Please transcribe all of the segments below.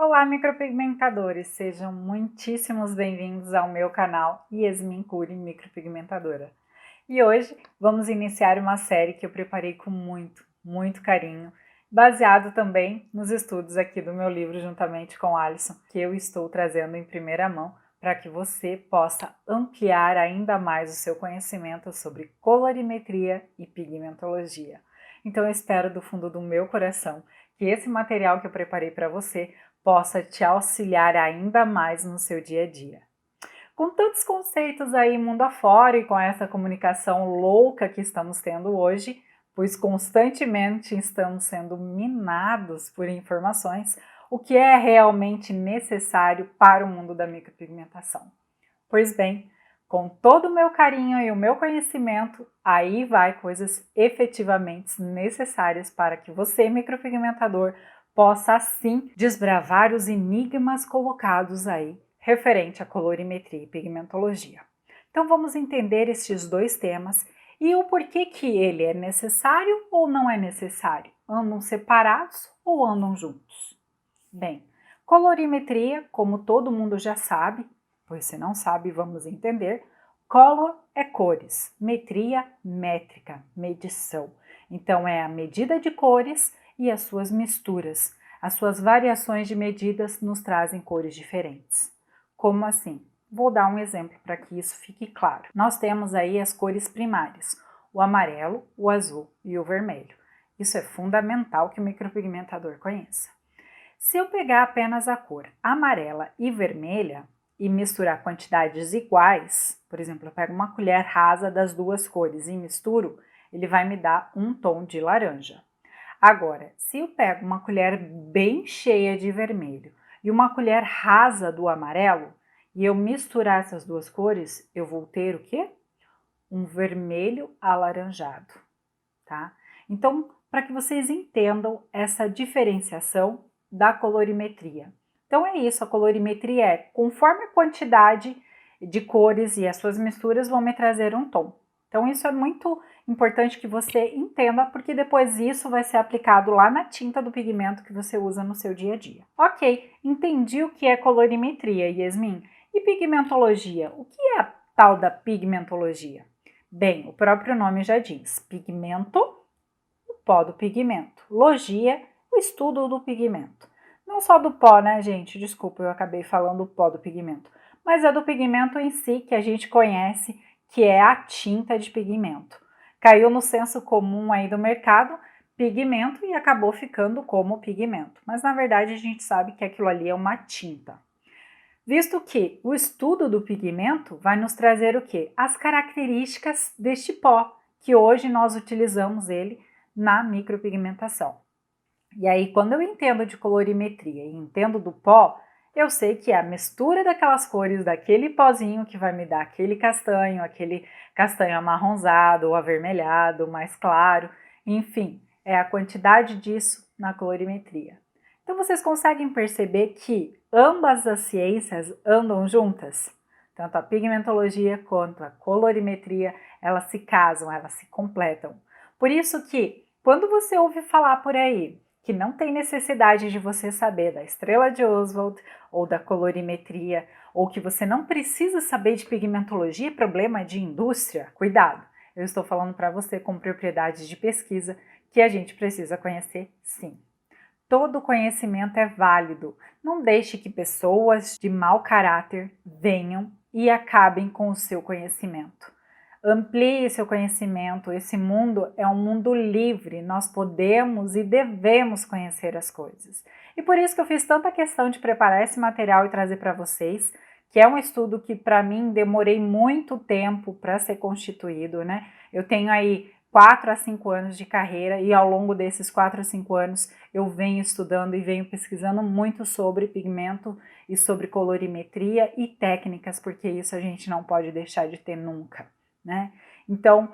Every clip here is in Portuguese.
Olá, micropigmentadores! Sejam muitíssimos bem-vindos ao meu canal Yasmin Cury Micropigmentadora. E hoje vamos iniciar uma série que eu preparei com muito carinho, baseado também nos estudos aqui do meu livro juntamente com Alisson, que eu estou trazendo em primeira mão para que você possa ampliar ainda mais o seu conhecimento sobre colorimetria e pigmentologia. Então eu espero do fundo do meu coração que esse material que eu preparei para você possa te auxiliar ainda mais no seu dia a dia. Com tantos conceitos aí mundo afora e com essa comunicação louca que estamos tendo hoje, pois constantemente estamos sendo minados por informações, o que é realmente necessário para o mundo da micropigmentação. Pois bem, com todo o meu carinho e o meu conhecimento, aí vai coisas efetivamente necessárias para que você, micropigmentador, possa assim desbravar os enigmas colocados aí referente à colorimetria e pigmentologia. Então vamos entender estes dois temas e o porquê que ele é necessário ou não é necessário. Andam separados ou andam juntos? Bem, colorimetria, como todo mundo já sabe, pois se não sabe, vamos entender, color é cores, metria, métrica, medição. Então é a medida de cores e as suas misturas. As suas variações de medidas nos trazem cores diferentes. Como assim? Vou dar um exemplo para que isso fique claro. Nós temos aí as cores primárias, o amarelo, o azul e o vermelho. Isso é fundamental que o micropigmentador conheça. Se eu pegar apenas a cor amarela e vermelha e misturar quantidades iguais, por exemplo, eu pego uma colher rasa das duas cores e misturo, ele vai me dar um tom de laranja. Agora, se eu pego uma colher bem cheia de vermelho e uma colher rasa do amarelo e eu misturar essas duas cores, eu vou ter o quê? Um vermelho alaranjado, tá? Então, para que vocês entendam essa diferenciação da colorimetria. Então é isso, a colorimetria é conforme a quantidade de cores e as suas misturas vão me trazer um tom. Então isso é muito importante que você entenda, porque depois isso vai ser aplicado lá na tinta do pigmento que você usa no seu dia a dia. Ok, entendi o que é colorimetria, Yasmin. E pigmentologia? O que é a tal da pigmentologia? Bem, o próprio nome já diz, pigmento, o pó do pigmento. Logia, o estudo do pigmento. Não só do pó, né, gente? Desculpa, eu acabei falando o pó do pigmento. Mas é do pigmento em si que a gente conhece, que é a tinta de pigmento. Caiu no senso comum aí do mercado, pigmento, e acabou ficando como pigmento. Mas na verdade a gente sabe que aquilo ali é uma tinta. Visto que o estudo do pigmento vai nos trazer o quê? As características deste pó, que hoje nós utilizamos ele na micropigmentação. E aí, quando eu entendo de colorimetria e entendo do pó, eu sei que é a mistura daquelas cores daquele pozinho que vai me dar aquele castanho amarronzado ou avermelhado, mais claro, enfim, é a quantidade disso na colorimetria. Então vocês conseguem perceber que ambas as ciências andam juntas? Tanto a pigmentologia quanto a colorimetria, elas se casam, elas se completam. Por isso que, quando você ouve falar por aí que não tem necessidade de você saber da estrela de Oswald ou da colorimetria, ou que você não precisa saber de pigmentologia, problema de indústria, cuidado! Eu estou falando para você com propriedades de pesquisa que a gente precisa conhecer sim. Todo conhecimento é válido. Não deixe que pessoas de mau caráter venham e acabem com o seu conhecimento. Amplie seu conhecimento. Esse mundo é um mundo livre. Nós podemos e devemos conhecer as coisas. E por isso que eu fiz tanta questão de preparar esse material e trazer para vocês, que é um estudo que para mim demorei muito tempo para ser constituído, né? Eu tenho aí 4 a 5 anos de carreira e ao longo desses 4 a 5 anos eu venho estudando e venho pesquisando muito sobre pigmento e sobre colorimetria e técnicas, porque isso a gente não pode deixar de ter nunca, né? Então,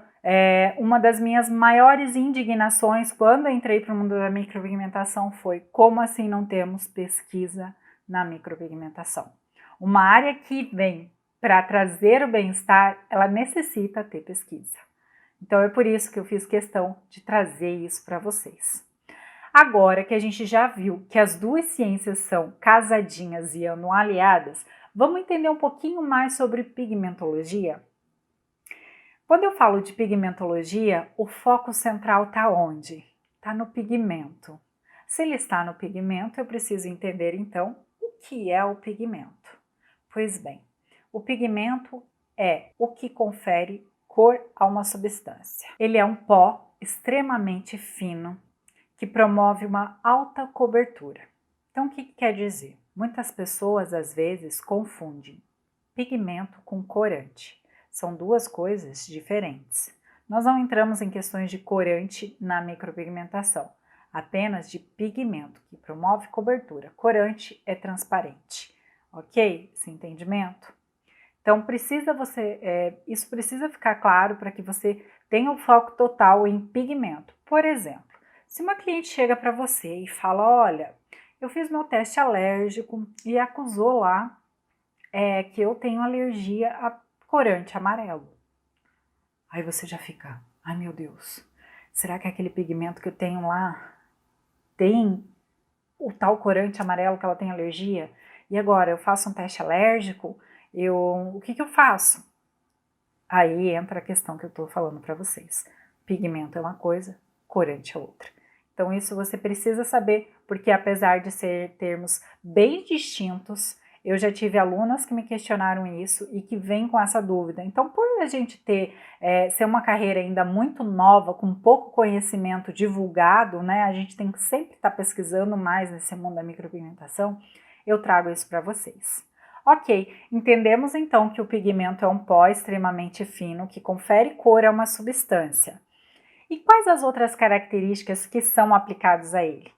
uma das minhas maiores indignações quando eu entrei para o mundo da micropigmentação foi: como assim não temos pesquisa na micropigmentação? Uma área que vem para trazer o bem-estar, ela necessita ter pesquisa. Então é por isso que eu fiz questão de trazer isso para vocês. Agora que a gente já viu que as duas ciências são casadinhas e andam aliadas, vamos entender um pouquinho mais sobre pigmentologia? Quando eu falo de pigmentologia, o foco central está onde? Está no pigmento. Se ele está no pigmento, eu preciso entender então o que é o pigmento. Pois bem, o pigmento é o que confere cor a uma substância. Ele é um pó extremamente fino que promove uma alta cobertura. Então, o que quer dizer? Muitas pessoas às vezes confundem pigmento com corante. São duas coisas diferentes. Nós não entramos em questões de corante na micropigmentação, apenas de pigmento, que promove cobertura. Corante é transparente, ok? Esse entendimento? Então, isso precisa ficar claro para que você tenha o foco total em pigmento. Por exemplo, se uma cliente chega para você e fala, olha, eu fiz meu teste alérgico e acusou lá que eu tenho alergia a corante amarelo. Aí você já fica, ai meu Deus, será que aquele pigmento que eu tenho lá tem o tal corante amarelo que ela tem alergia? E agora, eu faço um teste alérgico, o que eu faço? Aí entra a questão que eu estou falando para vocês. Pigmento é uma coisa, corante é outra. Então isso você precisa saber, porque apesar de ser termos bem distintos, eu já tive alunas que me questionaram isso e que vêm com essa dúvida. Então, por a gente ser uma carreira ainda muito nova, com pouco conhecimento divulgado, né, a gente tem que sempre estar pesquisando mais nesse mundo da micropigmentação, eu trago isso para vocês. Ok, entendemos então que o pigmento é um pó extremamente fino que confere cor a uma substância. E quais as outras características que são aplicadas a ele?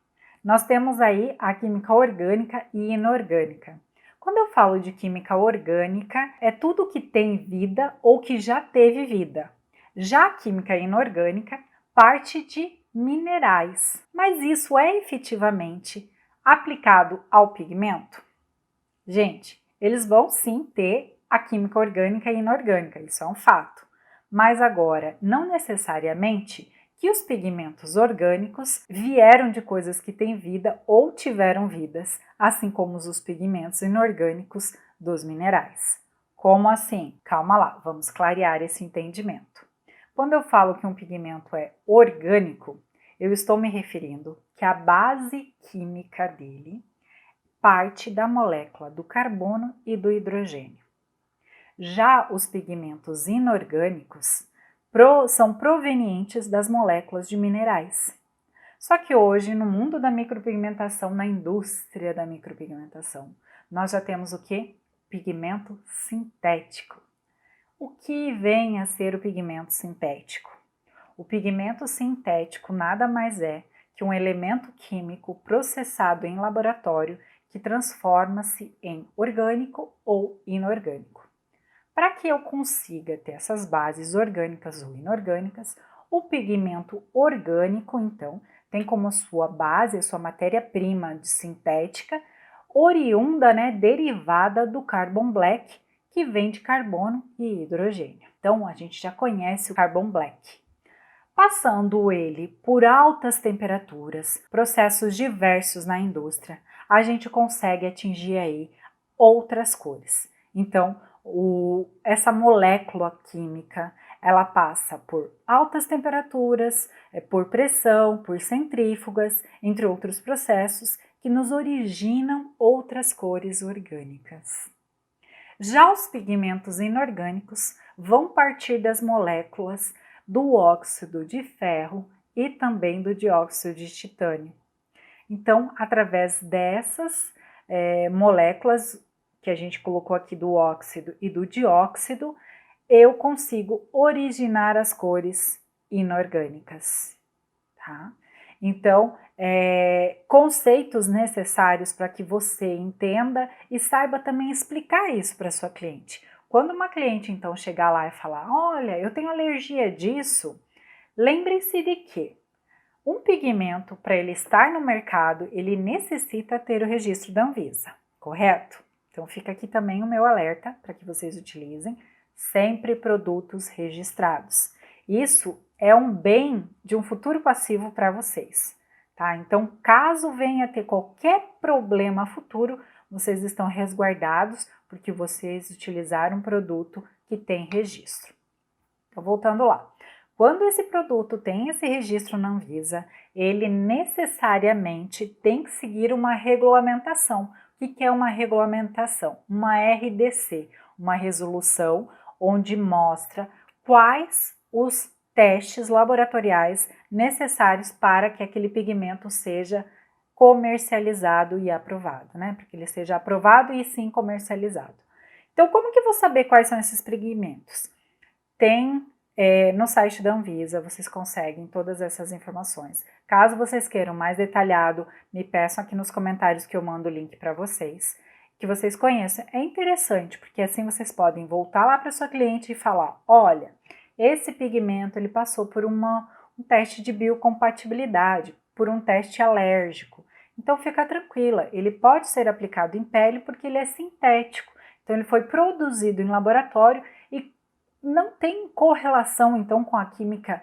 Nós temos aí a química orgânica e inorgânica. Quando eu falo de química orgânica, é tudo que tem vida ou que já teve vida. Já a química inorgânica parte de minerais. Mas isso é efetivamente aplicado ao pigmento? Gente, eles vão sim ter a química orgânica e inorgânica, isso é um fato. Mas agora, não necessariamente que os pigmentos orgânicos vieram de coisas que têm vida ou tiveram vidas, assim como os pigmentos inorgânicos dos minerais. Como assim? Calma lá, vamos clarear esse entendimento. Quando eu falo que um pigmento é orgânico, eu estou me referindo que a base química dele parte da molécula do carbono e do hidrogênio. Já os pigmentos inorgânicos são provenientes das moléculas de minerais. Só que hoje, no mundo da micropigmentação, na indústria da micropigmentação, nós já temos o que? Pigmento sintético. O que vem a ser o pigmento sintético? O pigmento sintético nada mais é que um elemento químico processado em laboratório que transforma-se em orgânico ou inorgânico. Para que eu consiga ter essas bases orgânicas ou inorgânicas, o pigmento orgânico, então, tem como sua base, a sua matéria-prima de sintética, oriunda, derivada do carbon black, que vem de carbono e hidrogênio. Então, a gente já conhece o carbon black. Passando ele por altas temperaturas, processos diversos na indústria, a gente consegue atingir aí outras cores. Então, essa molécula química, ela passa por altas temperaturas, por pressão, por centrífugas, entre outros processos que nos originam outras cores orgânicas. Já os pigmentos inorgânicos vão partir das moléculas do óxido de ferro e também do dióxido de titânio. Então, através dessas moléculas que a gente colocou aqui do óxido e do dióxido, eu consigo originar as cores inorgânicas, tá? Então, conceitos necessários para que você entenda e saiba também explicar isso para sua cliente. Quando uma cliente então chegar lá e falar, olha, eu tenho alergia disso, lembre-se de que um pigmento, para ele estar no mercado, ele necessita ter o registro da Anvisa, correto? Então fica aqui também o meu alerta para que vocês utilizem sempre produtos registrados. Isso é um bem de um futuro passivo para vocês, tá? Então, caso venha a ter qualquer problema futuro, vocês estão resguardados porque vocês utilizaram um produto que tem registro. Então, voltando lá. Quando esse produto tem esse registro na Anvisa, ele necessariamente tem que seguir uma regulamentação. O que é uma regulamentação? Uma RDC, uma resolução onde mostra quais os testes laboratoriais necessários para que aquele pigmento seja comercializado e aprovado, né? Para que ele seja aprovado e sim comercializado. Então, como que eu vou saber quais são esses pigmentos? Tem no site da Anvisa, vocês conseguem todas essas informações. Caso vocês queiram mais detalhado, me peçam aqui nos comentários que eu mando o link para vocês, que vocês conheçam. É interessante, porque assim vocês podem voltar lá para sua cliente e falar, olha, esse pigmento ele passou por um teste de biocompatibilidade, por um teste alérgico. Então fica tranquila, ele pode ser aplicado em pele porque ele é sintético. Então ele foi produzido em laboratório e não tem correlação, então, com a química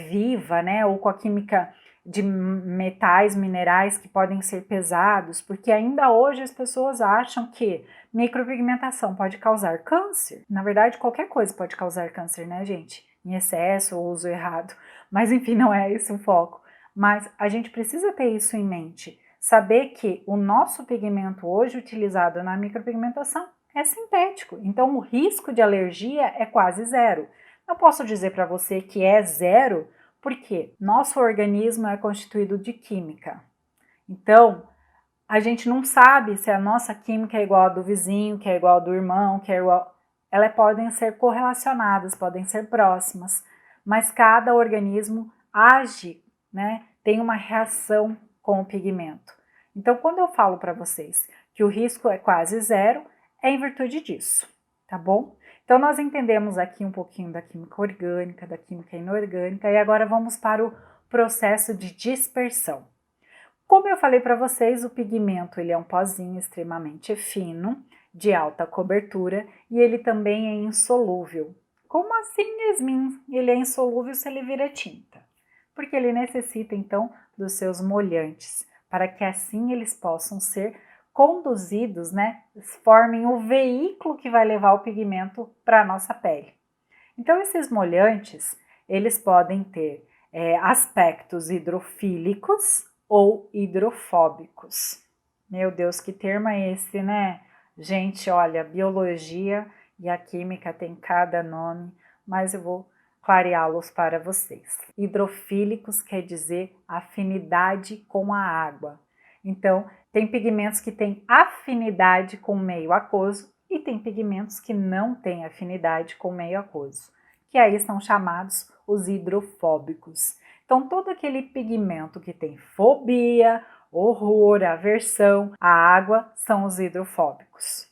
viva, né, ou com a química de metais, minerais que podem ser pesados, porque ainda hoje as pessoas acham que micropigmentação pode causar câncer. Na verdade, qualquer coisa pode causar câncer, né, gente? Em excesso ou uso errado. Mas, enfim, não é esse o foco. Mas a gente precisa ter isso em mente. Saber que o nosso pigmento hoje utilizado na micropigmentação é sintético, então o risco de alergia é quase zero. Não posso dizer para você que é zero, porque nosso organismo é constituído de química. Então, a gente não sabe se a nossa química é igual a do vizinho, que é igual a do irmão, que é igual... Elas podem ser correlacionadas, podem ser próximas, mas cada organismo age, né? Tem uma reação com o pigmento. Então, quando eu falo para vocês que o risco é quase zero, é em virtude disso, tá bom? Então, nós entendemos aqui um pouquinho da química orgânica, da química inorgânica, e agora vamos para o processo de dispersão. Como eu falei para vocês, o pigmento ele é um pozinho extremamente fino, de alta cobertura, e ele também é insolúvel. Como assim, Yasmin? Ele é insolúvel se ele vira tinta? Porque ele necessita, então, dos seus molhantes, para que assim eles possam ser conduzidos, né, formem o veículo que vai levar o pigmento para a nossa pele. Então, esses molhantes, eles podem ter aspectos hidrofílicos ou hidrofóbicos. Meu Deus, que termo é esse, né? Gente, olha, biologia e a química tem cada nome, mas eu vou clareá-los para vocês. Hidrofílicos quer dizer afinidade com a água. Então, tem pigmentos que têm afinidade com o meio aquoso e tem pigmentos que não têm afinidade com o meio aquoso, que aí são chamados os hidrofóbicos. Então, todo aquele pigmento que tem fobia, horror, aversão à água são os hidrofóbicos.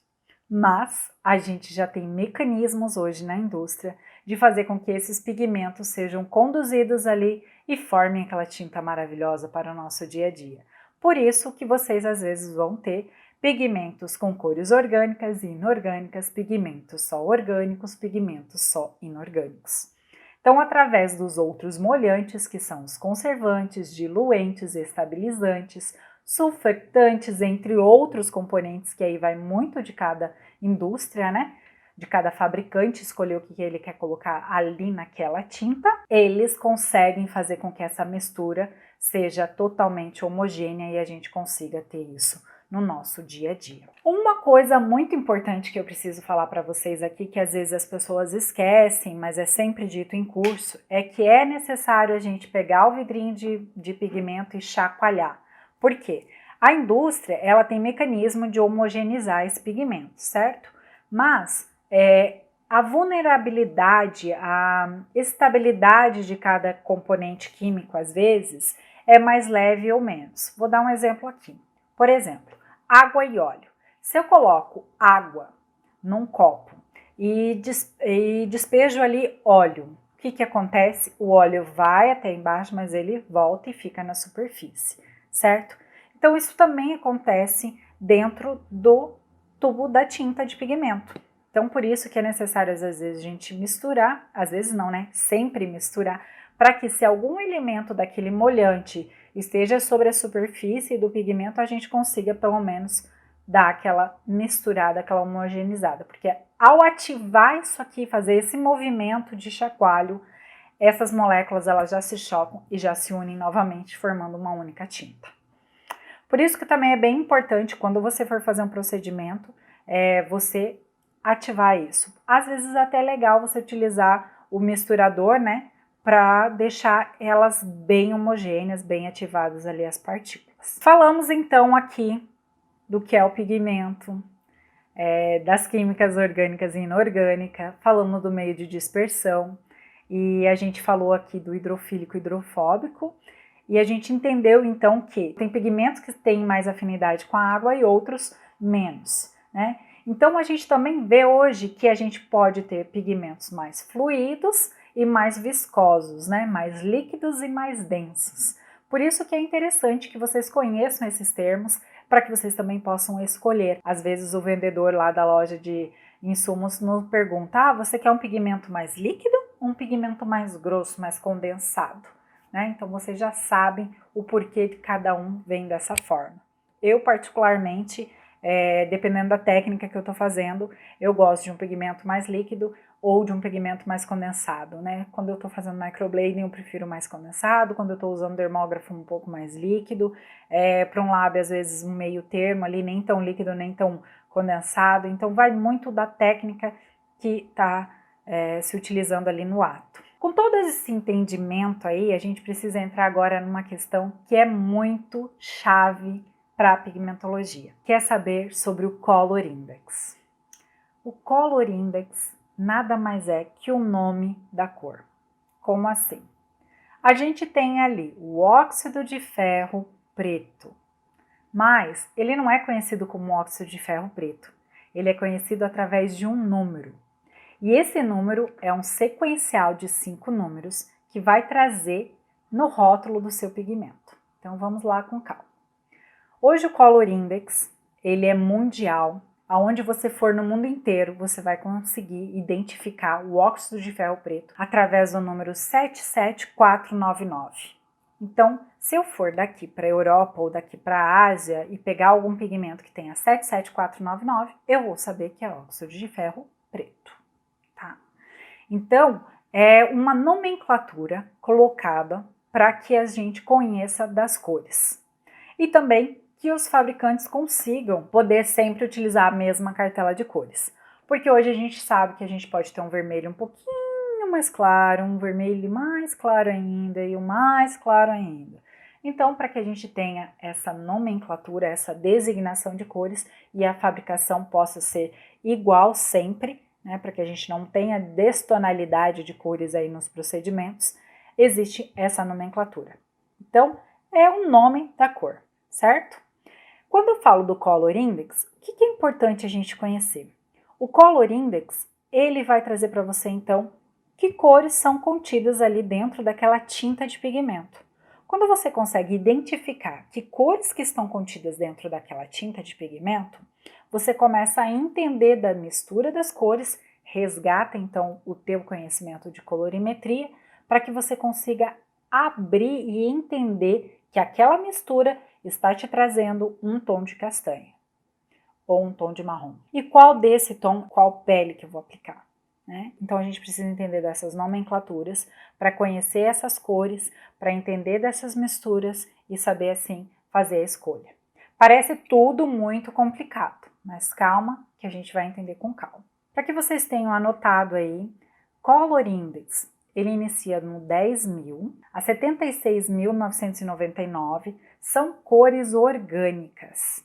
Mas a gente já tem mecanismos hoje na indústria de fazer com que esses pigmentos sejam conduzidos ali e formem aquela tinta maravilhosa para o nosso dia a dia. Por isso que vocês às vezes vão ter pigmentos com cores orgânicas e inorgânicas, pigmentos só orgânicos, pigmentos só inorgânicos. Então, através dos outros molhantes, que são os conservantes, diluentes, estabilizantes, sulfetantes, entre outros componentes, que aí vai muito de cada indústria, né? De cada fabricante escolher o que ele quer colocar ali naquela tinta, eles conseguem fazer com que essa mistura seja totalmente homogênea e a gente consiga ter isso no nosso dia a dia. Uma coisa muito importante que eu preciso falar para vocês aqui, que às vezes as pessoas esquecem, mas é sempre dito em curso, é que é necessário a gente pegar o vidrinho de pigmento e chacoalhar. Por quê? A indústria, ela tem mecanismo de homogeneizar esse pigmento, certo? Mas a vulnerabilidade, a estabilidade de cada componente químico, às vezes, é mais leve ou menos. Vou dar um exemplo aqui. Por exemplo, água e óleo. Se eu coloco água num copo e despejo ali óleo, o que acontece? O óleo vai até embaixo, mas ele volta e fica na superfície, certo? Então, isso também acontece dentro do tubo da tinta de pigmento. Então, por isso que é necessário, às vezes, a gente misturar, às vezes não, né? Sempre misturar, para que se algum elemento daquele molhante esteja sobre a superfície do pigmento, a gente consiga pelo menos dar aquela misturada, aquela homogeneizada, porque ao ativar isso aqui, fazer esse movimento de chacoalho, essas moléculas elas já se chocam e já se unem novamente, formando uma única tinta. Por isso que também é bem importante, quando você for fazer um procedimento, você ativar isso. Às vezes até é legal você utilizar o misturador, né, para deixar elas bem homogêneas, bem ativadas ali as partículas. Falamos então aqui do que é o pigmento, das químicas orgânicas e inorgânicas, falamos do meio de dispersão, e a gente falou aqui do hidrofílico e hidrofóbico, e a gente entendeu então que tem pigmentos que têm mais afinidade com a água e outros menos, né? Então a gente também vê hoje que a gente pode ter pigmentos mais fluidos e mais viscosos, né? Mais líquidos e mais densos. Por isso que é interessante que vocês conheçam esses termos, para que vocês também possam escolher. Às vezes o vendedor lá da loja de insumos nos pergunta: você quer um pigmento mais líquido ou um pigmento mais grosso, mais condensado? Né? Então vocês já sabem o porquê de cada um vem dessa forma. Eu particularmente, dependendo da técnica que eu estou fazendo, eu gosto de um pigmento mais líquido ou de um pigmento mais condensado, né? Quando eu estou fazendo microblading eu prefiro mais condensado, quando eu estou usando dermógrafo um pouco mais líquido, para um lábio às vezes um meio termo ali, nem tão líquido nem tão condensado, então vai muito da técnica que está se utilizando ali no ato. Com todo esse entendimento aí, a gente precisa entrar agora numa questão que é muito chave para a pigmentologia, que é saber sobre o Color Index. O Color Index nada mais é que o nome da cor. Como assim? A gente tem ali o óxido de ferro preto, mas ele não é conhecido como óxido de ferro preto, ele é conhecido através de um número. E esse número é um sequencial de 5 números que vai trazer no rótulo do seu pigmento. Então vamos lá com calma. Hoje o Color Index, ele é mundial. Aonde você for no mundo inteiro, você vai conseguir identificar o óxido de ferro preto através do número 77499. Então, se eu for daqui para a Europa ou daqui para a Ásia e pegar algum pigmento que tenha 77499, eu vou saber que é óxido de ferro preto, tá? Então, é uma nomenclatura colocada para que a gente conheça das cores. E também que os fabricantes consigam poder sempre utilizar a mesma cartela de cores. Porque hoje a gente sabe que a gente pode ter um vermelho um pouquinho mais claro, um vermelho mais claro ainda e um mais claro ainda. Então, para que a gente tenha essa nomenclatura, essa designação de cores e a fabricação possa ser igual sempre, né, para que a gente não tenha destonalidade de cores aí nos procedimentos, existe essa nomenclatura. Então, é o nome da cor, certo? Quando eu falo do Color Index, o que é importante a gente conhecer? O Color Index, ele vai trazer para você, então, que cores são contidas ali dentro daquela tinta de pigmento. Quando você consegue identificar que cores que estão contidas dentro daquela tinta de pigmento, você começa a entender da mistura das cores, resgata, então, o teu conhecimento de colorimetria, para que você consiga abrir e entender que aquela mistura está te trazendo um tom de castanha ou um tom de marrom. E qual desse tom, qual pele que eu vou aplicar? Né? Então a gente precisa entender dessas nomenclaturas para conhecer essas cores, para entender dessas misturas e saber assim fazer a escolha. Parece tudo muito complicado, mas calma que a gente vai entender com calma. Para que vocês tenham anotado aí, Color Index, ele inicia no 10.000 a 76.999, são cores orgânicas.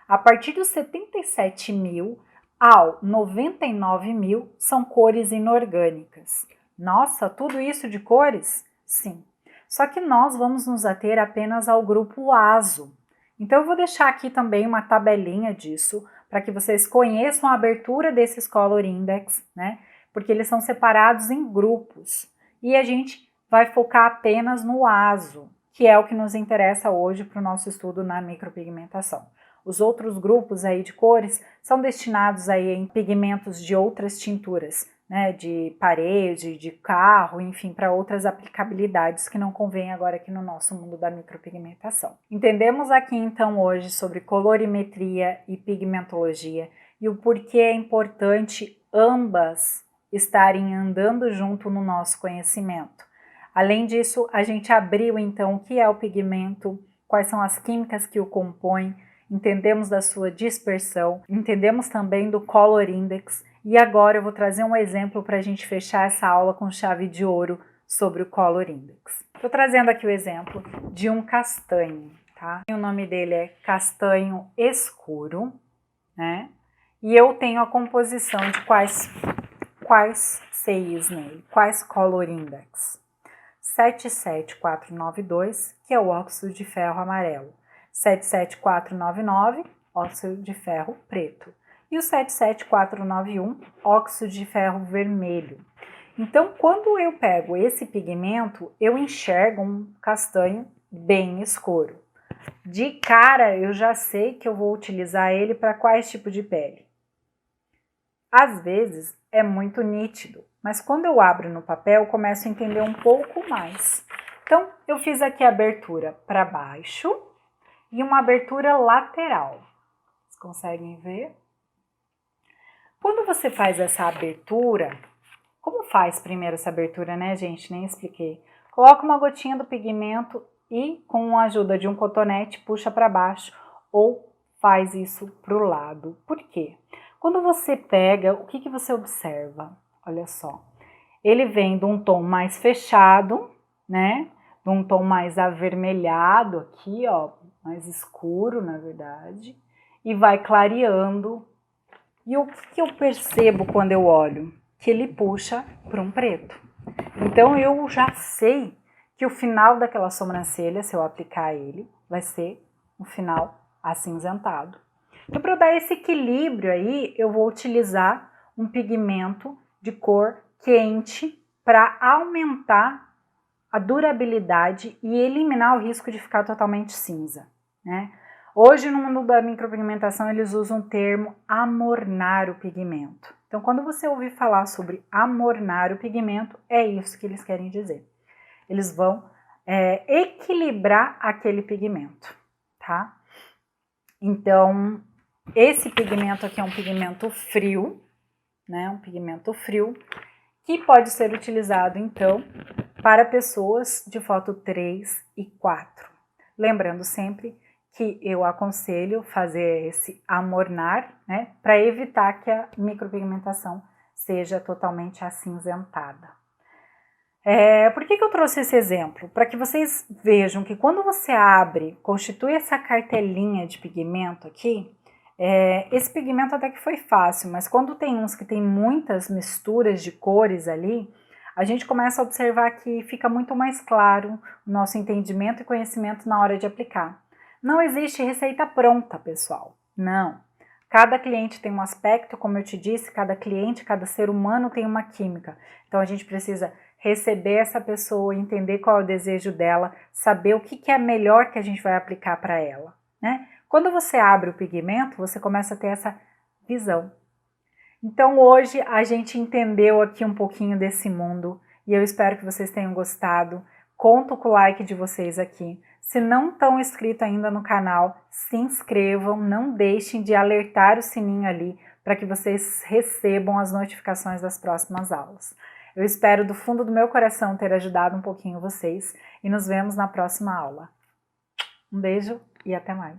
A partir dos 77.000 ao 99.000 são cores inorgânicas. Nossa, tudo isso de cores? Sim. Só que nós vamos nos ater apenas ao grupo azo. Então eu vou deixar aqui também uma tabelinha disso, para que vocês conheçam a abertura desses Color Index, né? Porque eles são separados em grupos. E a gente vai focar apenas no azo, que é o que nos interessa hoje para o nosso estudo na micropigmentação. Os outros grupos aí de cores são destinados aí em pigmentos de outras tinturas, né, de parede, de carro, enfim, para outras aplicabilidades que não convém agora aqui no nosso mundo da micropigmentação. Entendemos aqui então hoje sobre colorimetria e pigmentologia e o porquê é importante ambas estarem andando junto no nosso conhecimento. Além disso, a gente abriu então o que é o pigmento, quais são as químicas que o compõem, entendemos da sua dispersão, entendemos também do Color Index e agora eu vou trazer um exemplo para a gente fechar essa aula com chave de ouro sobre o Color Index. Estou trazendo aqui o exemplo de um castanho, tá? O nome dele é castanho escuro, né? E eu tenho a composição de quais CIs nele, quais Color Index. 77492, que é o óxido de ferro amarelo. 77499, óxido de ferro preto. E o 77491, óxido de ferro vermelho. Então, quando eu pego esse pigmento, eu enxergo um castanho bem escuro. De cara, eu já sei que eu vou utilizar ele para quais tipos de pele. Às vezes, é muito nítido, mas quando eu abro no papel, eu começo a entender um pouco mais. Então, eu fiz aqui a abertura para baixo e uma abertura lateral. Vocês conseguem ver? Quando você faz essa abertura, como faz primeiro essa abertura, né, gente? Nem expliquei. Coloca uma gotinha do pigmento e, com a ajuda de um cotonete, puxa para baixo ou faz isso para o lado. Por quê? Quando você pega, o que você observa? Olha só, ele vem de um tom mais fechado, né? De um tom mais avermelhado aqui, ó, mais escuro, na verdade, e vai clareando. E o que eu percebo quando eu olho? Que ele puxa para um preto. Então, eu já sei que o final daquela sobrancelha, se eu aplicar ele, vai ser um final acinzentado. Então, para eu dar esse equilíbrio aí, eu vou utilizar um pigmento de cor quente para aumentar a durabilidade e eliminar o risco de ficar totalmente cinza, né? Hoje, no mundo da micropigmentação, eles usam o termo amornar o pigmento. Então, quando você ouvir falar sobre amornar o pigmento, é isso que eles querem dizer. Eles vão equilibrar aquele pigmento, tá? Então, esse pigmento aqui é um pigmento frio, né? Um pigmento frio que pode ser utilizado, então, para pessoas de foto 3 e 4. Lembrando sempre que eu aconselho fazer esse amornar, né? Para evitar que a micropigmentação seja totalmente acinzentada. Por que eu trouxe esse exemplo? Para que vocês vejam que quando você abre, constitui essa cartelinha de pigmento aqui, esse pigmento até que foi fácil, mas quando tem uns que tem muitas misturas de cores ali, a gente começa a observar que fica muito mais claro o nosso entendimento e conhecimento na hora de aplicar. Não existe receita pronta, pessoal, não. Cada cliente tem um aspecto, como eu te disse, cada cliente, cada ser humano tem uma química. Então a gente precisa receber essa pessoa, entender qual é o desejo dela, saber o que é melhor que a gente vai aplicar para ela, né? Quando você abre o pigmento, você começa a ter essa visão. Então hoje a gente entendeu aqui um pouquinho desse mundo e eu espero que vocês tenham gostado. Conto com o like de vocês aqui. Se não estão inscritos ainda no canal, se inscrevam, não deixem de alertar o sininho ali para que vocês recebam as notificações das próximas aulas. Eu espero do fundo do meu coração ter ajudado um pouquinho vocês e nos vemos na próxima aula. Um beijo e até mais!